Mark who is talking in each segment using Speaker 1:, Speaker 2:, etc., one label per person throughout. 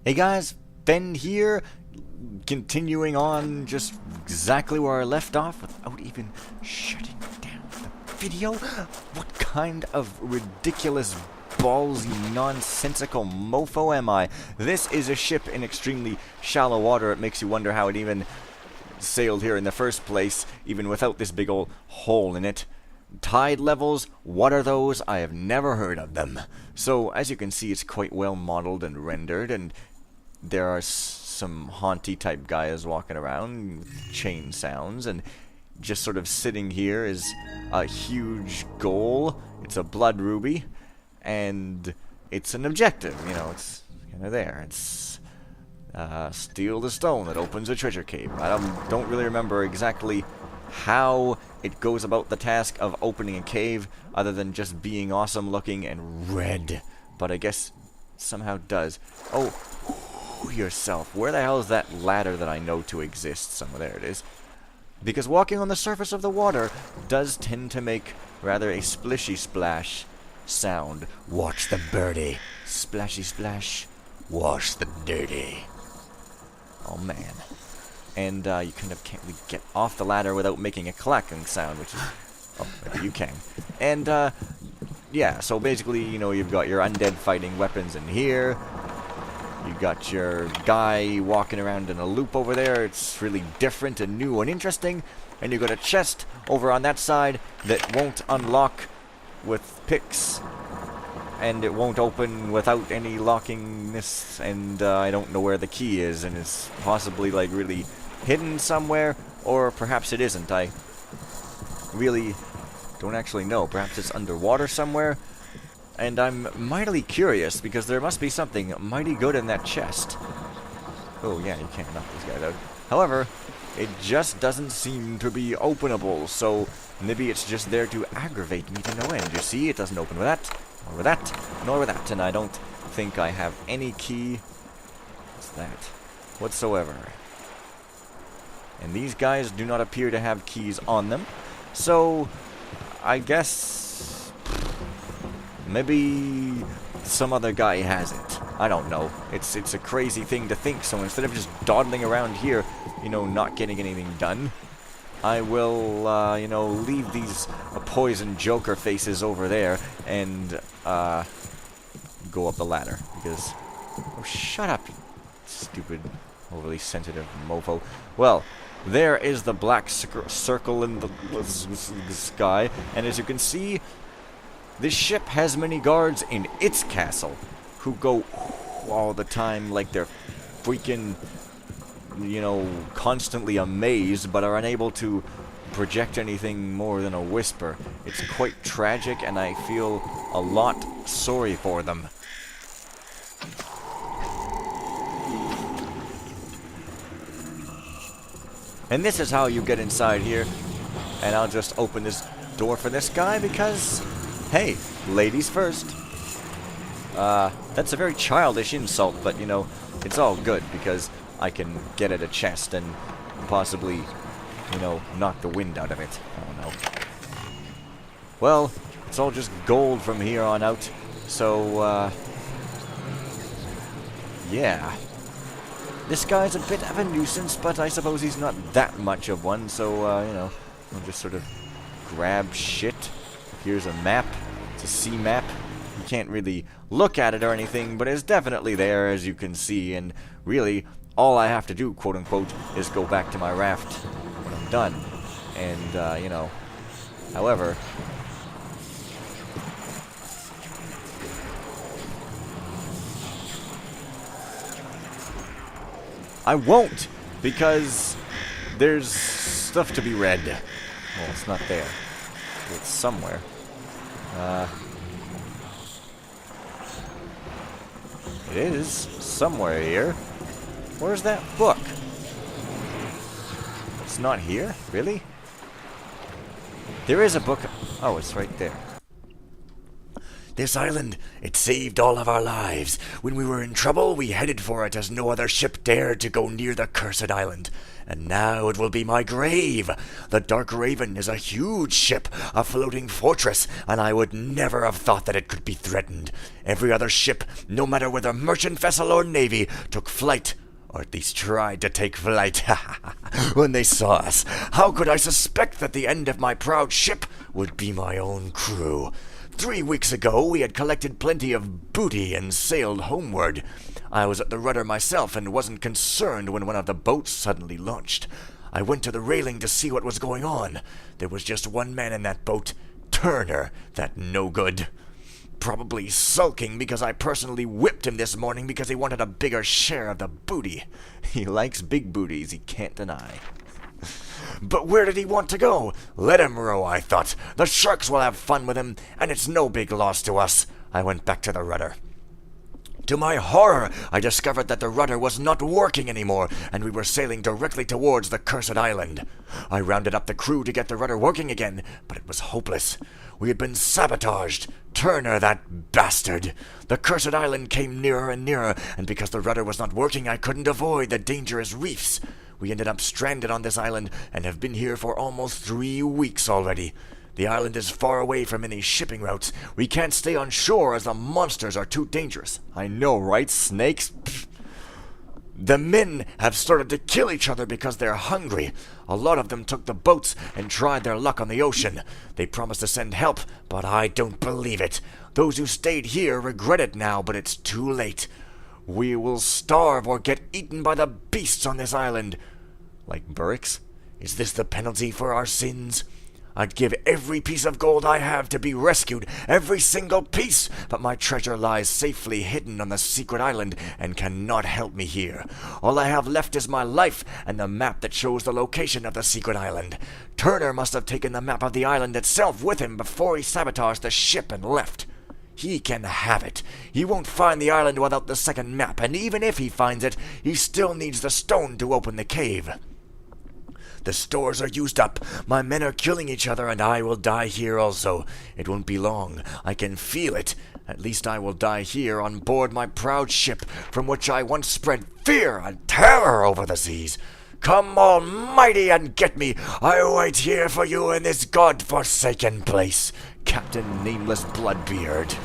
Speaker 1: Hey guys, Ben here, continuing on just exactly where I left off without even shutting down the video. What kind of ridiculous, ballsy, nonsensical mofo am I? This is a ship in extremely shallow water. It makes you wonder how it even sailed here in the first place, even without this big old hole in it. Tide levels, what are those? I have never heard of them. So, as you can see, it's quite well modeled and rendered, and there are some haunty type guys walking around with chain sounds, and just sort of sitting here is a huge goal. It's a blood ruby, and it's an objective, you know, it's kind of there. It's steal the stone that opens a treasure cave. I don't really remember exactly how it goes about the task of opening a cave, other than just being awesome looking and red. But I guess somehow does. Oh, yourself. Where the hell is that ladder that I know to exist? Somewhere there it is. Because walking on the surface of the water does tend to make rather a splishy splash sound. Watch the birdie. Splashy splash. Wash the dirty. Oh man. And you kind of can't really get off the ladder without making a clacking sound, which is... oh, maybe you can. And, yeah, so basically, you know, you've got your undead fighting weapons in here. You've got your guy walking around in a loop over there. It's really different and new and interesting. And you've got a chest over on that side that won't unlock with picks. And it won't open without any lockingness. And I don't know where the key is. And it's possibly, like, really hidden somewhere. Or perhaps it isn't. I really don't actually know. Perhaps it's underwater somewhere. And I'm mightily curious, because there must be something mighty good in that chest. Oh yeah, you can't knock these guys out. However, it just doesn't seem to be openable, so maybe it's just there to aggravate me to no end. You see, it doesn't open with that, nor with that, nor with that, and I don't think I have any key. What's that? Whatsoever. And these guys do not appear to have keys on them, so I guess maybe some other guy has it. I don't know. It's a crazy thing to think, so instead of just dawdling around here, you know, not getting anything done, I will, you know, leave these poison joker faces over there and, go up the ladder, because... oh, shut up, you stupid, overly sensitive mofo. Well, there is the black circle in the sky, and as you can see, this ship has many guards in its castle who go all the time like they're freaking, you know, constantly amazed, but are unable to project anything more than a whisper. It's quite tragic, and I feel a lot sorry for them. And this is how you get inside here. And I'll just open this door for this guy because... hey, ladies first. That's a very childish insult, but, you know, it's all good because I can get at a chest and possibly, you know, knock the wind out of it. I don't know. Well, it's all just gold from here on out, so, yeah. This guy's a bit of a nuisance, but I suppose he's not that much of one, so, you know, I'll just sort of grab shit. Here's a map. It's a sea map. You can't really look at it or anything, but it's definitely there, as you can see. And really, all I have to do, quote-unquote, is go back to my raft when I'm done. And, you know, however... I won't, because there's stuff to be read. Well, it's not there. It's somewhere. It is somewhere here. Where's that book? It's not here? Really? There is a book. Oh, it's right there. This island, it saved all of our lives. When we were in trouble, we headed for it as no other ship dared to go near the cursed island. And now it will be my grave. The Dark Raven is a huge ship, a floating fortress, and I would never have thought that it could be threatened. Every other ship, no matter whether merchant vessel or navy, took flight, or at least tried to take flight, when they saw us. How could I suspect that the end of my proud ship would be my own crew? 3 weeks ago, we had collected plenty of booty and sailed homeward. I was at the rudder myself and wasn't concerned when one of the boats suddenly launched. I went to the railing to see what was going on. There was just one man in that boat, Turner, that no-good. Probably sulking because I personally whipped him this morning because he wanted a bigger share of the booty. He likes big booties, he can't deny. But where did he want to go? Let him row, I thought. The sharks will have fun with him, and it's no big loss to us. I went back to the rudder. To my horror, I discovered that the rudder was not working anymore, and we were sailing directly towards the cursed island. I rounded up the crew to get the rudder working again, but it was hopeless. We had been sabotaged. Turner, that bastard. The cursed island came nearer and nearer, and because the rudder was not working, I couldn't avoid the dangerous reefs. We ended up stranded on this island and have been here for almost 3 weeks already. The island is far away from any shipping routes. We can't stay on shore as the monsters are too dangerous. I know, right? Snakes? Pfft. The men have started to kill each other because they're hungry. A lot of them took the boats and tried their luck on the ocean. They promised to send help, but I don't believe it. Those who stayed here regret it now, but it's too late. We will starve or get eaten by the beasts on this island. Like Burricks? Is this the penalty for our sins? I'd give every piece of gold I have to be rescued, every single piece, but my treasure lies safely hidden on the secret island and cannot help me here. All I have left is my life and the map that shows the location of the secret island. Turner must have taken the map of the island itself with him before he sabotaged the ship and left. He can have it. He won't find the island without the second map, and even if he finds it, he still needs the stone to open the cave. The stores are used up. My men are killing each other, and I will die here also. It won't be long. I can feel it. At least I will die here on board my proud ship, from which I once spread fear and terror over the seas. Come, Almighty, and get me. I wait here for you in this God-forsaken place. Captain Nameless Bloodbeard.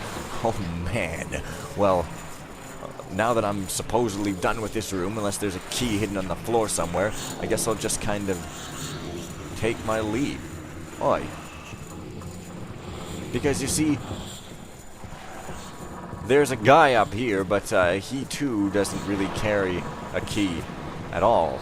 Speaker 1: Oh, man. Well, now that I'm supposedly done with this room, unless there's a key hidden on the floor somewhere, I guess I'll just kind of take my leave. Oi. Because you see, there's a guy up here, but he too doesn't really carry a key at all.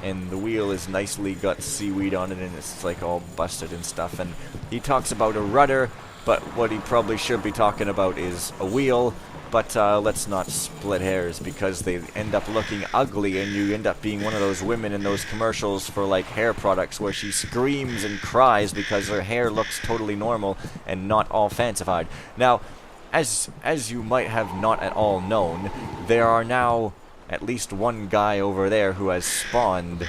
Speaker 1: And the wheel is nicely got seaweed on it, and it's like all busted and stuff. And he talks about a rudder, but what he probably should be talking about is a wheel. But let's not split hairs, because they end up looking ugly, and you end up being one of those women in those commercials for like hair products where she screams and cries because her hair looks totally normal and not all fancified. Now, as you might have not at all known, there are now at least one guy over there who has spawned.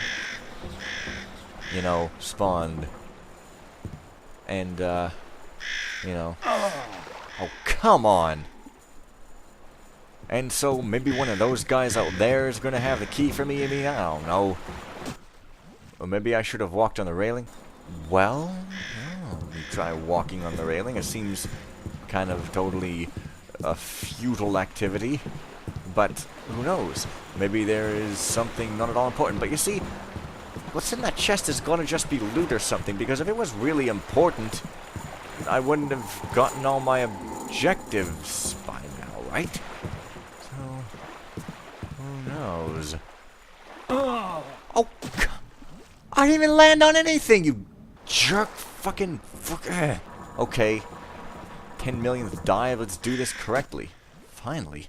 Speaker 1: You know, spawned. And, you know. Oh, come on! And so maybe one of those guys out there is going to have the key for me. I mean, I don't know. Or maybe I should have walked on the railing. Well, try walking on the railing. It seems kind of totally a futile activity. But who knows? Maybe there is something not at all important. But you see, what's in that chest is going to just be loot or something. Because if it was really important, I wouldn't have gotten all my objectives by now, right? Who knows? Oh, I didn't even land on anything, you jerk fucking Okay. 10 millionth dive, let's do this correctly. Finally.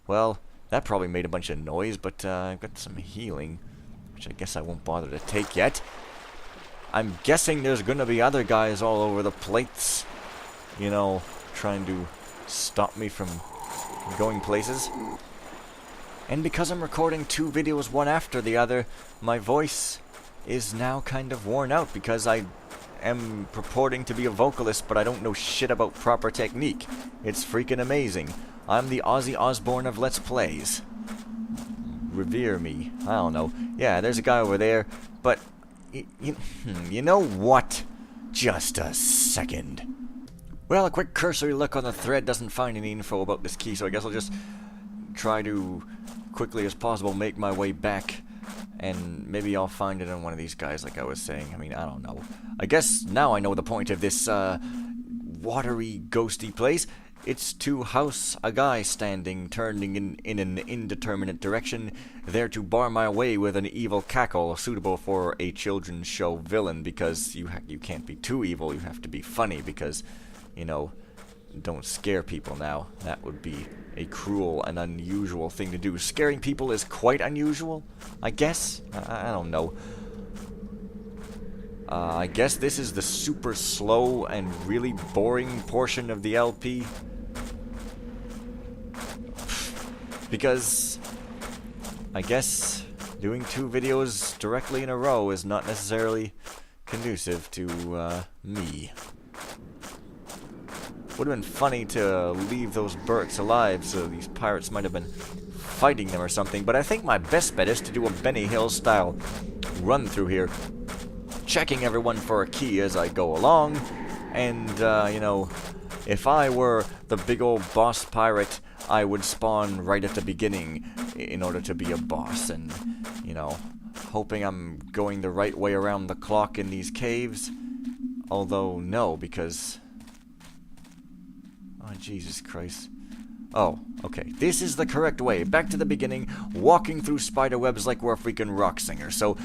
Speaker 1: Well, that probably made a bunch of noise, but I've got some healing, which I guess I won't bother to take yet. I'm guessing there's gonna be other guys all over the plates, you know, trying to stop me from going places. And because I'm recording 2 videos one after the other, my voice is now kind of worn out because I am purporting to be a vocalist, but I don't know shit about proper technique. It's freaking amazing. I'm the Ozzy Osbourne of Let's Plays. Revere me. I don't know. Yeah, there's a guy over there, but you know what? Just a second. Well, a quick cursory look on the thread doesn't find any info about this key, so I guess I'll just try to, quickly as possible, make my way back, and maybe I'll find it on one of these guys, like I was saying. I mean, I don't know. I guess now I know the point of this, watery, ghosty place. It's to house a guy standing, turning in an indeterminate direction, there to bar my way with an evil cackle suitable for a children's show villain, because you can't be too evil, you have to be funny, because, you know, don't scare people now. That would be a cruel and unusual thing to do. Scaring people is quite unusual, I guess? I don't know. I guess this is the super slow and really boring portion of the LP. Because I guess doing 2 videos directly in a row is not necessarily conducive to me. Would have been funny to leave those Burks alive, so these pirates might have been fighting them or something, but I think my best bet is to do a Benny Hill style run through here, checking everyone for a key as I go along, and, you know, if I were the big old boss pirate, I would spawn right at the beginning in order to be a boss, and, you know, hoping I'm going the right way around the clock in these caves, although no, because... oh, Jesus Christ. Oh, okay. This is the correct way. Back to the beginning, walking through spider webs like we're a freaking rock singer. So,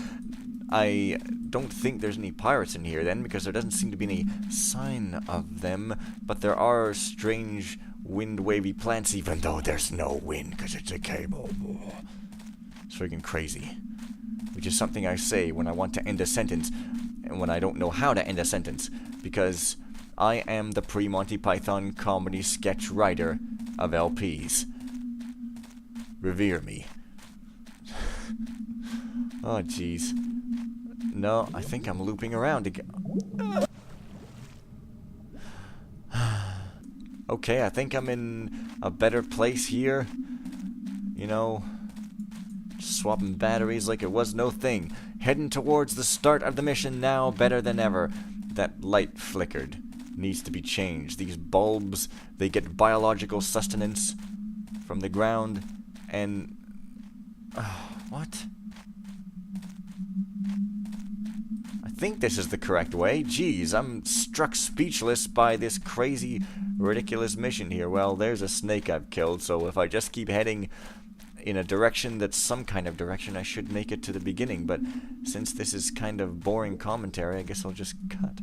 Speaker 1: I don't think there's any pirates in here then, because there doesn't seem to be any sign of them. But there are strange wind-wavy plants, even though there's no wind, because it's a cable. It's freaking crazy. Which is something I say when I want to end a sentence, and when I don't know how to end a sentence, because I am the pre-Monty Python comedy sketch writer of LPs. Revere me. Oh, jeez. No, I think I'm looping around again. Okay, I think I'm in a better place here. You know, swapping batteries like it was no thing. Heading towards the start of the mission now, better than ever. That light flickered. Needs to be changed. These bulbs, they get biological sustenance from the ground, and... what? I think this is the correct way. Jeez, I'm struck speechless by this crazy, ridiculous mission here. Well, there's a snake I've killed, so if I just keep heading in a direction that's some kind of direction, I should make it to the beginning, but since this is kind of boring commentary, I guess I'll just cut.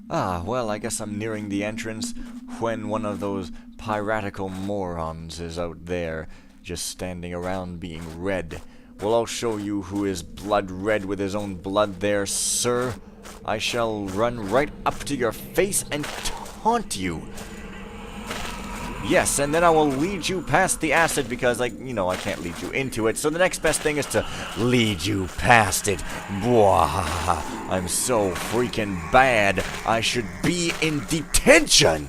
Speaker 1: Ah, well, I guess I'm nearing the entrance when one of those piratical morons is out there, just standing around being red. Well, I'll show you who is blood red with his own blood there, sir. I shall run right up to your face and taunt you. Yes, and then I will lead you past the acid because, like, you know, I can't lead you into it. So the next best thing is to lead you past it. Bwah, I'm so freaking bad. I should be in detention.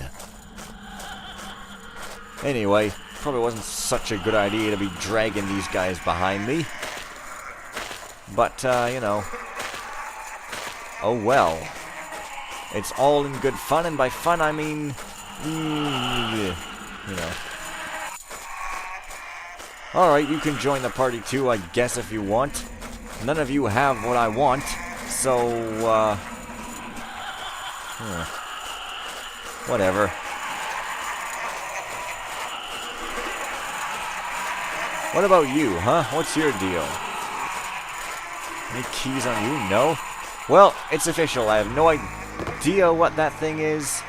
Speaker 1: Anyway, probably wasn't such a good idea to be dragging these guys behind me. But, you know. Oh well. It's all in good fun, and by fun I mean... you know. Alright, you can join the party too, I guess, if you want. None of you have what I want, so, whatever. What about you, huh? What's your deal? Any keys on you? No? Well, it's official. I have no idea what that thing is.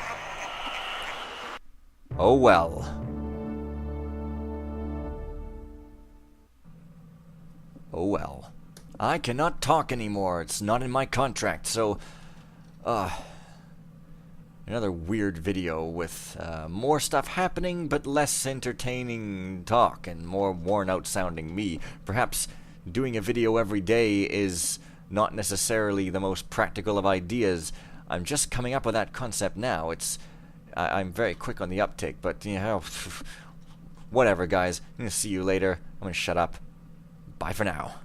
Speaker 1: Oh well. Oh well. I cannot talk anymore. It's not in my contract, so... another weird video with more stuff happening, but less entertaining talk and more worn-out sounding me. Perhaps doing a video every day is not necessarily the most practical of ideas. I'm just coming up with that concept now. I'm very quick on the uptake, but you know, whatever, guys. I'm gonna see you later. I'm gonna shut up. Bye for now.